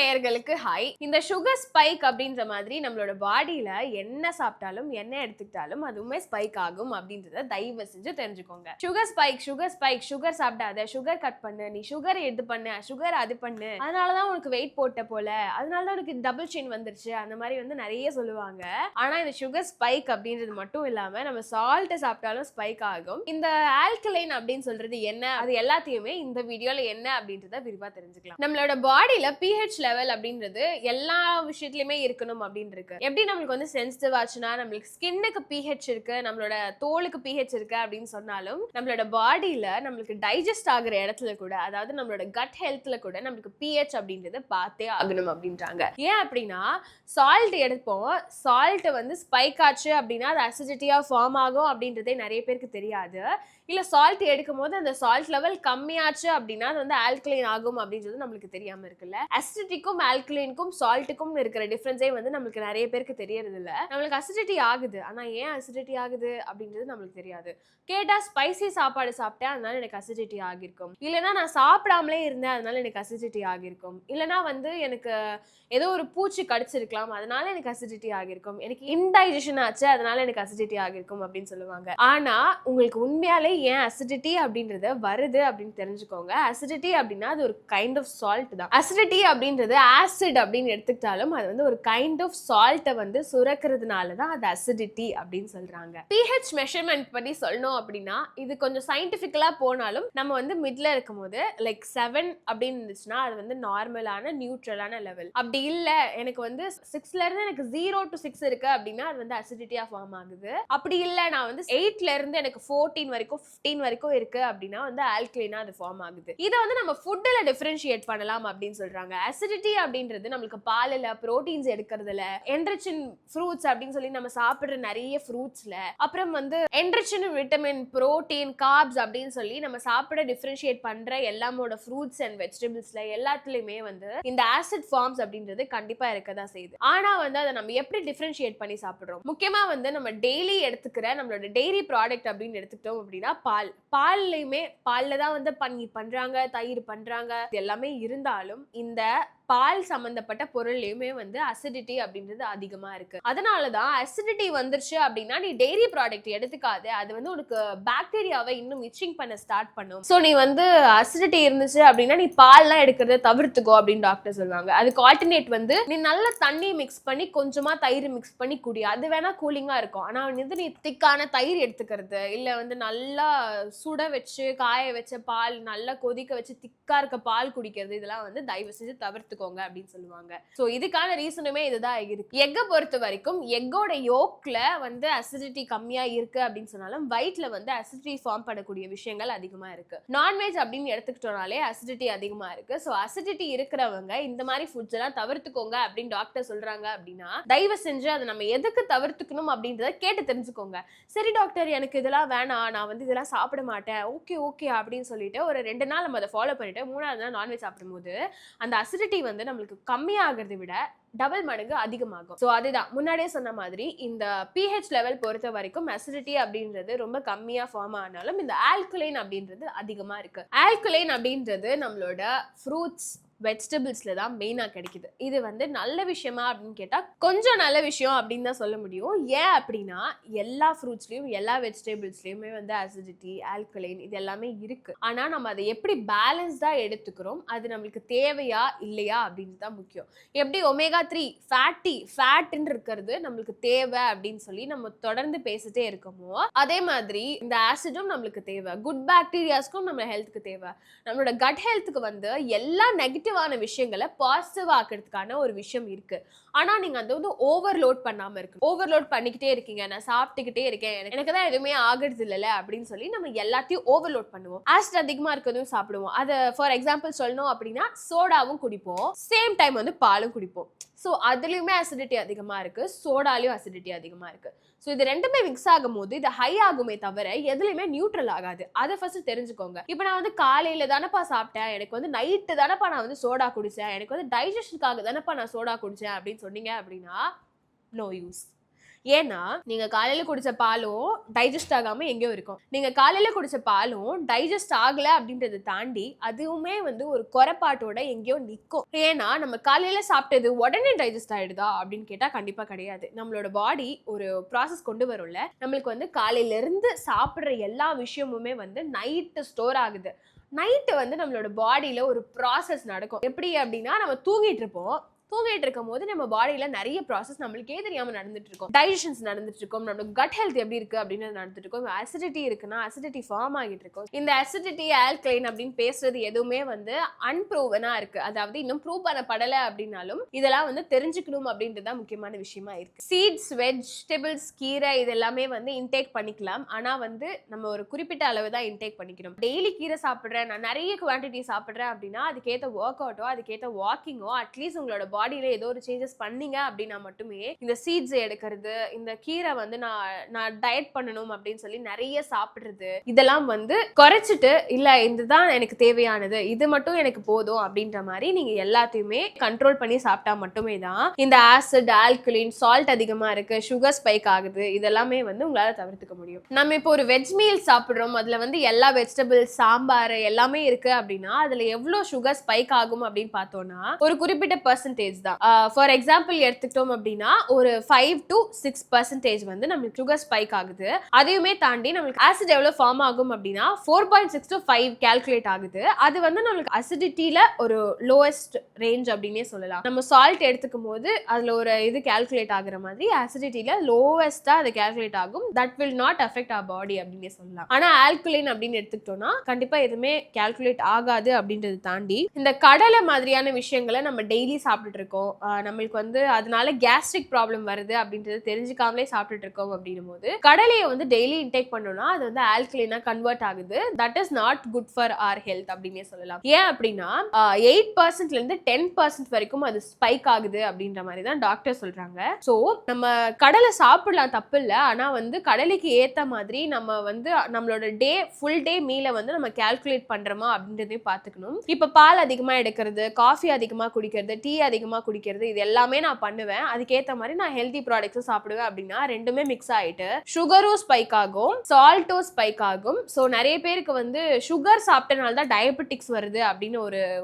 நேயர்களுக்கு ஹாய். இந்த sugar spike அப்படின்ற மாதிரி நம்மளோட பாடியில என்ன சாப்பிட்டாலும் என்ன எடுத்துக்கிட்டாலும் அதுவுமே ஸ்பைக் ஆகும் அப்படின்றத தயவு செஞ்சு தெரிஞ்சுக்கோங்க. சுகர் சாப்பிடாத, சுகர் கட் பண்ணு, நீ சுகர் இது பண்ணு, சுகர் அது பண்ணு, அதனாலதான் உனக்கு வெயிட் போட்ட போல, அதனாலதான் உனக்கு டபுள் செயின் வந்துருச்சு, அந்த மாதிரி வந்து நிறைய சொல்லுவாங்க. ஆனா இந்த சுகர் ஸ்பைக் அப்படின்றது மட்டும் இல்லாம நம்ம சால்ட் சாப்பிட்டாலும் ஸ்பைக் ஆகும். இந்த ஆல்கலைன் அப்படின்னு சொல்றது என்ன, அது எல்லாத்தையுமே இந்த வீடியோல என்ன அப்படின்றத விரிவா தெரிஞ்சுக்கலாம். நம்மளோட பாடியில pH லெவல் அப்படின்றது எல்லா விஷயத்துலயுமே இருக்கணும் அப்படின்னு இருக்கு. எப்படி நம்மளுக்கு வந்து சென்சிட்டிவ் ஆச்சுன்னா நம்மளுக்கு ஸ்கின்னுக்கு pH இருக்கு, நம்மளோட தோலுக்கு pH இருக்கு அப்படின்னு சொன்னாலும் நம்மளோட பாடியில நம்மளுக்கு டைஜஸ்ட் ஆகுற இடத்துல கூட, அதாவது நம்மளோட கட் ஹெல்த்ல கூட நம்மளுக்கு pH அப்படின்றது பார்த்தே ஆகணும் அப்படின்றாங்க. ஏன் அப்படின்னா சால்ட் எடுப்போம், சால்ட் வந்து ஸ்பைக் ஆச்சு அப்படின்னா அது அசிடிட்டியா ஃபார்ம் ஆகும் அப்படின்றதே நிறைய பேருக்கு தெரியாது. இல்ல சால்ட் எடுக்கும் போது அந்த சால்ட் லெவல் கம்மியாச்சு அப்படின்னா அது வந்து ஆல்கலைன் ஆகும் அப்படின்றது நம்மளுக்கு தெரியாம இருக்குல்ல. அசிடிட்டிக்கும் ஆல்கலைனுக்கும் சால்ட்டுக்கும் இருக்கிற டிஃபரன்ஸே வந்து நம்மளுக்கு நிறைய பேருக்கு தெரியறது இல்ல. நம்மளுக்கு அசிடிட்டி ஆகுது, ஆனா ஏன் அசிடிட்டி ஆகுது அப்படின்றது நம்மளுக்கு தெரியாது. கேட்டா ஸ்பைசி சாப்பாடு சாப்பிட்டேன் அதனால எனக்கு அசிடிட்டி ஆகிருக்கும், இல்லைன்னா நான் சாப்பிடாமலே இருந்தேன் அதனால எனக்கு அசிடிட்டி ஆகிருக்கும், இல்லைன்னா வந்து எனக்கு ஏதோ ஒரு பூச்சி கடிச்சிருக்கலாம் அதனால எனக்கு அசிடிட்டி ஆகிருக்கும், எனக்கு இன்டைஜஷன் ஆச்சு அதனால எனக்கு அசிடிட்டி ஆகிருக்கும் அப்படின்னு சொல்லுவாங்க. ஆனா உங்களுக்கு உண்மையாலே ஏன் அசிடிட்டி அப்படின்றது வருது அப்படின்னு தெரிஞ்சுக்கோங்க. அசிடிட்டி அப்படின்னா அது ஒரு கைண்ட் ஆஃப் சால்ட் தான். அசிடிட்டி அப்படின்றது ஆசிட் அப்படின்னு எடுத்துக்கிட்டாலும் அது வந்து ஒரு கைண்ட் ஆஃப் சால்ட்டை வந்து சுரக்கிறதுனால தான் அது அசிடிட்டி அப்படின்னு சொல்றாங்க. pH மெஷர்மெண்ட் படி சொல்லணும் அப்படின்னா இது கொஞ்சம் சயின்டிபிக்கலா போனாலும் நம்ம வந்து மிட்ல இருக்கும் போது லைக் 7 அப்படின்னு இருந்துச்சுன்னா அது வந்து நார்மலான நியூட்ரலான லெவல். அப்படி இல்ல எனக்கு வந்து 6ல இருந்து எனக்கு 0 to 6 இருக்கு அப்படின்னா அது வந்து அசிடிட்டியா ஃபார்ம் ஆகுது. அப்படி இல்ல நான் வந்து 8ல இருந்து எனக்கு 14 வரைக்கும் 15 வரைக்கும் இருக்கு அப்படின்னா வந்து ஆல்கலைனா அது ஃபார்ம் ஆகுது. இதை வந்து நம்ம ஃபுட்ல டிஃபரன்ஷியேட் பண்ணலாம் அப்படின்னு சொல்றாங்க. அசிடிட்டி அப்படின்றது நம்மளுக்கு பாலில் புரோட்டீன்ஸ் எடுக்கிறதுல, என்ரிச்ட் ஃப்ரூட்ஸ் அப்படின்னு சொல்லி நம்ம சாப்பிடுற நிறைய ஃப்ரூட்ஸ்ல, அப்புறம் வந்து என்ரிச்ட் விட்டமின், புரோட்டீன், கார்ப்ஸ் அப்படின்னு சொல்லி நம்ம சாப்பிட டிஃபரன்ஷியேட் பண்ற எல்லாமோட ஃப்ரூட்ஸ் அண்ட் வெஜிடபிள்ஸ்ல எல்லாத்துலயுமே வந்து இந்த ஆசிட் ஃபார்ம்ஸ் அப்படின்றது கண்டிப்பா இருக்கதான் செய்யுது. ஆனா வந்து அதை நம்ம எப்படி டிஃபரன்ஷியேட் பண்ணி சாப்பிடுறோம், முக்கியமா வந்து நம்ம டெய்லி எடுத்துக்கிற நம்மளோட டெய்ரி ப்ராடக்ட் அப்படின்னு எடுத்துக்கிட்டோம் அப்படின்னா பால்ல தான் வந்து பன்னீர் பண்றாங்க, தயிர் பண்றாங்க, எல்லாமே இருந்தாலும் இந்த பால் சம்பந்தப்பட்ட பொருள்லயுமே வந்து அசிடிட்டி அப்படின்றது அதிகமா இருக்கு. அதனாலதான் அசிடிட்டி வந்துருச்சு அப்படின்னா நீ டெய்ரி ப்ராடக்ட் எடுத்துக்காது, அது வந்து உனக்கு பாக்டீரியாவை இன்னும் இச்சிங் பண்ண ஸ்டார்ட் பண்ணும். சோ நீ வந்து அசிடிட்டி இருந்துச்சு அப்படின்னா நீ பால்லாம் எடுக்கிறத தவிர்த்துக்கோ அப்படின்னு டாக்டர் சொல்லுவாங்க. அதுக்கு ஆல்டர்னேட் வந்து நீ நல்ல தண்ணி மிக்ஸ் பண்ணி கொஞ்சமா தயிர் மிக்ஸ் பண்ணி குடி, அது வேணா கூலிங்கா இருக்கும். ஆனா வந்து நீ திக்கான தயிர் எடுத்துக்கிறது, இல்ல வந்து நல்லா சுட வச்சு காய வச்ச பால் நல்லா கொதிக்க வச்சு திக்கா இருக்க பால் குடிக்கிறது, இதெல்லாம் வந்து தயவு செஞ்சு தவிர்த்துக்கோங்க அப்படின்னு சொல்லுவாங்க. சோ இதுக்கான ரீசனுமே இதுதான் இருக்கு. எக்க பொறுத்த வரைக்கும் எக்கோட யோக்ல வந்து அசிடிட்டி கம்மியா இருக்கு அப்படின்னு சொன்னாலும் வயிற்றுல வந்து அசிடிட்டி ஃபார்ம் பண்ணக்கூடிய விஷயங்கள் அதிகமா இருக்கு. நான்வெஜ் அப்படின்னு எடுத்துக்கிட்டோம்னாலே அசிடிட்டி அதிகமா இருக்கு. சோ அசிடிட்டி இருக்கிறவங்க இந்த மாதிரி ஃபுட்ஸ் எல்லாம் தவிர்த்துக்கோங்க அப்படின்னு டாக்டர் சொல்றாங்க அப்படின்னா தயவு செஞ்சு அதை நம்ம எதுக்கு தவிர்த்துக்கணும் அப்படின்றத கேட்டு தெரிஞ்சுக்கோங்க. சரி டாக்டர் எனக்கு இதெல்லாம் வேணாம், நான் வந்து இதெல்லாம் சாப்பிட மாட்டேன், ஓகே அப்படின்னு சொல்லிட்டு ஒரு 2 நாள் நம்ம அதை ஃபாலோ பண்ணிட்டு 3வது நாள் நான்வெஜ் சாப்பிடும்போது அந்த அசிடிட்டி வந்து நம்மளுக்கு கம்மியாகிறதை விட டபுள் மடங்கு அதிகமாகும். சோ அதுதான் முன்னாடியே சொன்ன மாதிரி இந்த pH லெவல் பொறுத்த வரைக்கும் அசிடிட்டி அப்படின்றது ரொம்ப கம்மியா ஃபார்ம் ஆனாலும் இந்த ஆல்கலைன் அப்படின்றது அதிகமா இருக்கு. ஆல்கலைன் அப்படின்றது நம்மளோட ஃப்ரூட்ஸ் வெஜிடபிள்ஸ்ல தான் மெயினா கிடைக்குது. இது வந்து நல்ல விஷயமா அப்படின்னு கேட்டா கொஞ்சம் நல்ல விஷயம் அப்படின்னு தான் சொல்ல முடியும். ஏன் அப்படின்னா எல்லா ஃப்ரூட்ஸ்லயும் எல்லா வெஜிடபிள்ஸ்லயுமே வந்து அசிடிட்டி, ஆல்கலைன் இது எல்லாமே இருக்கு. ஆனா நம்ம அதை எப்படி பேலன்ஸ்டா எடுத்துக்கிறோம், அது நம்மளுக்கு தேவையா இல்லையா அப்படின்னு தான் முக்கியம். எப்படி ஒமேகா 3 ஃபேட்ன்னு இருக்கிறது நம்மளுக்கு தேவை அப்படின்னு சொல்லி நம்ம தொடர்ந்து பேசிட்டே இருக்கோமோ, அதே மாதிரி இந்த ஆசிடும் நம்மளுக்கு தேவை, குட் பாக்டீரியாஸ்க்கும் நம்ம ஹெல்த்துக்கு தேவை. நம்மளோட கட் ஹெல்த்துக்கு வந்து எல்லா நெகட்டிவான விஷயங்களை பாசிட்டிவ் ஆக்கிறதுக்கான ஒரு விஷயம் இருக்கு. ஆனா நீங்க அதை வந்து ஓவர்லோட் பண்ணாம இருக்கு. ஓவர்லோட் பண்ணிக்கிட்டே இருக்கீங்க, நான் சாப்பிட்டுக்கிட்டே இருக்கேன், எனக்கு தான் எதுவுமே ஆகிறது இல்லைல்ல அப்படின்னு சொல்லி நம்ம எல்லாத்தையும் ஓவர்லோட் பண்ணுவோம். ஆசிட் அதிகமா இருக்கிறதும் சாப்பிடுவோம். அதை ஃபார் எக்ஸாம்பிள் சொல்லணும் அப்படின்னா சோடாவும் குடிப்போம், சேம் டைம் வந்து பாலும் குடிப்போம். ஸோ அதுலயுமே அசிடிட்டி அதிகமா இருக்கு, சோடாலையும் அசிடிட்டி அதிகமா இருக்கு. ஸோ இது ரெண்டுமே மிக்ஸ் ஆகும் போது இது ஹை ஆகுமே தவிர எதுலையுமே நியூட்ரல் ஆகாது. அதை ஃபர்ஸ்ட் தெரிஞ்சுக்கோங்க. இப்போ நான் வந்து காலையில தானப்பா சாப்பிட்டேன், எனக்கு வந்து நைட்டு தானப்பா நான் வந்து சோடா குடிச்சேன், எனக்கு வந்து டைஜஷனுக்காக தானப்பா நான் சோடா குடிச்சேன் அப்படின்னு சொன்னீங்க அப்படின்னா நோ யூஸ். ஏன்னா நீங்க காலையில குடிச்ச பாலும் டைஜஸ்ட் ஆகாம எங்கேயோ இருக்கும், நீங்க காலையில குடிச்ச பாலும் டைஜஸ்ட் ஆகல அப்படின்றத தாண்டி அதுவுமே வந்து ஒரு குறைபாட்டோட எங்கேயோ நிற்கும். ஏன்னா நம்ம காலையில சாப்பிட்டது உடனே டைஜஸ்ட் ஆயிடுதா அப்படின்னு கேட்டா கண்டிப்பா கிடையாது. நம்மளோட பாடி ஒரு ப்ராசஸ் கொண்டு வரும்ல, நம்மளுக்கு வந்து காலையில இருந்து சாப்பிடுற எல்லா விஷயமுமே வந்து நைட்டு ஸ்டோர் ஆகுது. நைட்டு வந்து நம்மளோட பாடியில ஒரு ப்ராசஸ் நடக்கும். எப்படி அப்படின்னா, நம்ம தூங்கிட்டு இருப்போம், தூங்கிட்டு இருக்கும் போது நம்ம பாடியில நிறைய ப்ராசஸ் நம்மளுக்கே தெரியாம நடந்துட்டு இருக்கும். டைஜஷன்ஸ் நடந்துட்டு இருக்கும், நம்மளோட கட் ஹெல்த் எப்படி இருக்கு அப்படின்னு நடந்துட்டு இருக்கும். அசிடிட்டி இருக்குன்னா அசிடிட்டி ஃபார்ம் ஆகிட்டு இருக்கும். இந்த அசிடிட்டி ஆல்கலைன் அப்படின்னு பேசுறது எதுவுமே வந்து அன்ப்ரூவனா இருக்கு. அதாவது இன்னும் ப்ரூவ் பண்ணப்படலை அப்படின்னாலும் இதெல்லாம் வந்து தெரிஞ்சுக்கணும் அப்படின்றது தான் முக்கியமான விஷயமா இருக்கு. சீட்ஸ், வெஜிடபிள்ஸ், கீரை இது எல்லாமே வந்து இன்டேக் பண்ணிக்கலாம். ஆனா வந்து நம்ம ஒரு குறிப்பிட்ட அளவு தான் இன்டேக் பண்ணிக்கணும். டெய்லி கீரை சாப்பிட்றேன், நான் நிறைய குவான்டிட்டி சாப்பிட்றேன் அப்படின்னா அதுக்கேற்ற ஒர்க் அவுட்டோ அதுக்கேற்ற வாக்கிங்கோ அட்லீஸ்ட் உங்களோட பாடியில ஏதோ ஒரு சேஞ்சஸ் பண்ணீங்க அப்படின்னா மட்டுமே இந்த சீட்ஸ் எடுக்கிறது, இந்த கீரை வந்து நான் டயட் பண்ணணும் அப்படின்னு சொல்லி நிறைய சாப்பிடுறது, இதெல்லாம் வந்து குறைச்சிட்டு இல்ல இதுதான் எனக்கு தேவையானது, இது மட்டும் எனக்கு போதும் அப்படின்ற மாதிரி நீங்க எல்லாத்தையுமே கண்ட்ரோல் பண்ணி சாப்பிட்டா மட்டுமே தான் இந்த ஆசிட், ஆல்கலின், சால்ட் அதிகமா இருக்கு, சுகர் ஸ்பைக் ஆகுது, இதெல்லாமே வந்து உங்களால தவிர்த்துக்க முடியும். நம்ம இப்போ ஒரு வெஜ் மீல் சாப்பிடுறோம், அதுல வந்து எல்லா வெஜிடபிள்ஸ், சாம்பார் எல்லாமே இருக்கு அப்படின்னா அதுல எவ்வளவு சுகர் ஸ்பைக் ஆகும் அப்படின்னு பார்த்தோம்னா ஒரு குறிப்பிட்ட பெர்சன்டேஜ் தான். ஃபார் எக்ஸாம்பிள் எடுத்துக்கிட்டோம் அப்படின்னா ஒரு 5 to 6% வந்து நம்மளுக்கு சுகர் ஸ்பைக் ஆகுது. அதையுமே தாண்டி நம்மளுக்கு ஆசிட் எவ்வளவு ஃபார்ம் ஆகும் அப்படின்னா 4.6 to 5 கால்குலேட் ஆகுது. அது வந்து நம்மளுக்கு அசிடிட்டில ஒரு லோவஸ்ட் ரேஞ்ச் அப்படின்னே சொல்லலாம். நம்ம சால்ட் எடுத்துக்கும் போது அதுல ஒரு இது கால்குலேட் ஆகுற மாதிரி அசிடிட்டில லோவஸ்டா அது கால்குலேட் ஆகும். That will not affect our body அப்படின்னே சொல்லலாம். ஆனா ஆல்கலைன் அப்படின்னு எடுத்துக்கிட்டோம்னா கண்டிப்பா எதுவுமே கால்குலேட் ஆகாது அப்படின்றத தாண்டி இந்த கடலை மாதிரியான விஷயங்களை நம்ம டெய்லி சாப்பிட்டு இருக்கோம், நம்மளுக்கு வந்து அதனால கேஸ்ட்ரிக் ப்ராப்ளம் வருது அப்படின்றது தெரிஞ்சுக்காமலே சாப்பிட்டுட்டு இருக்கோம் அப்படின்னும் போது கடலையை வந்து டெய்லி இன்டேக் பண்ணோம்னா அது வந்து ஆல்கலைனா கன்வெர்ட் ஆகுது. That is not good for our health அப்படின்னே சொல்லலாம். ஏன் அப்படின்னா 8% இருந்து 10% வரைக்கும் அது ஸ்பைக் ஆகுது அப்படின்ற மாதிரி தான் டாக்டர் சொல்றாங்க. ஸோ நம்ம கடலை சாப்பிடலாம், தப்பு இல்லை. ஆனா வந்து கடலைக்கு ஏத்த மாதிரி நம்ம வந்து நம்மளோட ஃபுல் டே மீலை வந்து நம்ம கால்குலேட் பண்றோமா அப்படின்றதையும் பார்த்துக்கணும். இப்ப பால் அதிகமா எடுக்கிறது, காஃபி அதிகமா குடிக்கிறது, டீ அதிகமா குடிக்கிறது, இது எல்லாமே நான் பண்ணுவேன். அதுக்கேற்ற மாதிரி நான் ஹெல்தி ப்ராடக்ட்ஸும் சாப்பிடுவேன் அப்படின்னா ரெண்டுமே மிக்ஸ் ஆயிட்டு சுகரும் ஸ்பைக் ஆகும், சால்ட்டும் ஸ்பைக் ஆகும். ஸோ நிறைய பேருக்கு வந்து சுகர் சாப்பிட்டனால தான் டயபெட்டிக்ஸ் வருது அப்படின்னு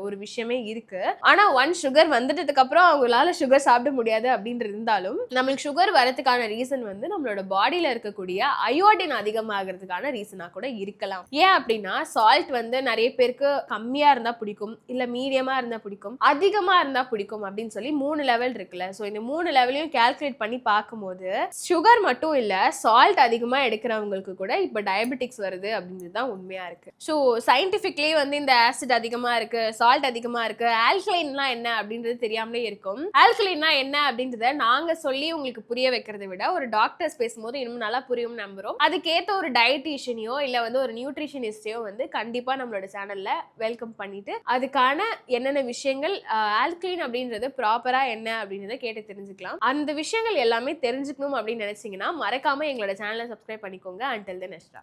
ஒரு விஷயமே இருக்கு. ஆனா சுகர் வந்துட்டதுக்கு அப்புறம் அவங்களால சுகர் சாப்பிட முடியாது அப்படின்றது இருந்தாலும் நம்மளுக்கு சுகர் வரதுக்கான ரீசன் வந்து நம்மளோட பாடியில இருக்கக்கூடிய அயோடின் அதிகமாகிறதுக்கான ரீசனா கூட இருக்கலாம். ஏன் அப்படின்னா சால்ட் வந்து நிறைய பேருக்கு கம்மியா இருந்தா பிடிக்கும், இல்ல மீடியமா இருந்தா பிடிக்கும், அதிகமா இருந்தா பிடிக்கும் அப்படின்னு சொல்லி 3 லெவல் இருக்குல்ல. ஸோ இந்த 3 லெவலையும் கால்குலேட் பண்ணி பார்க்கும்போது சுகர் மட்டும் இல்ல சால்ட் அதிகமா எடுக்கிறவங்களுக்கு கூட இப்போ டயபெட்டிக்ஸ் வருது அப்படின்றது தான் உண்மையா இருக்கு. ஸோ சயின்டிஃபிக்லி வந்து இந்த ஆசிட் அதிகமா இருக்கு, சால்ட் அதிகமா இருக்கு, ஆல்கலைன்னா என்ன அப்படின்றது தெரியாமலே இருக்கும். ஆல்கலைன்னா என்ன அப்படின்றத நாங்க சொல்லி உங்களுக்கு புரிய வைக்கிறத விட ஒரு டாக்டர்ஸ் பேசும்போது இன்னும் நல்லா புரியும் நம்புறோம். அதுக்கேற்ற ஒரு டயட்டீஷியனையோ இல்ல வந்து ஒரு நியூட்ரிஷனிஸ்டையோ வந்து கண்டிப்பா நம்மளோட சேனல்ல வெல்கம் பண்ணிட்டு அதுக்கான என்னென்ன விஷயங்கள் ஆல்கலைன் அப்படின்றது ப்ராப்பரா என்ன அப்படின்றத கேட்டு தெரிஞ்சுக்கலாம். அந்த விஷயங்கள் எல்லாமே தெரிஞ்சுக்கணும் அப்படின்னு நினைச்சீங்கன்னா மறக்காம எங்களோட சேனலை சப்ஸ்கிரைப் பண்ணிக்கோங்க. Until then, Ashra.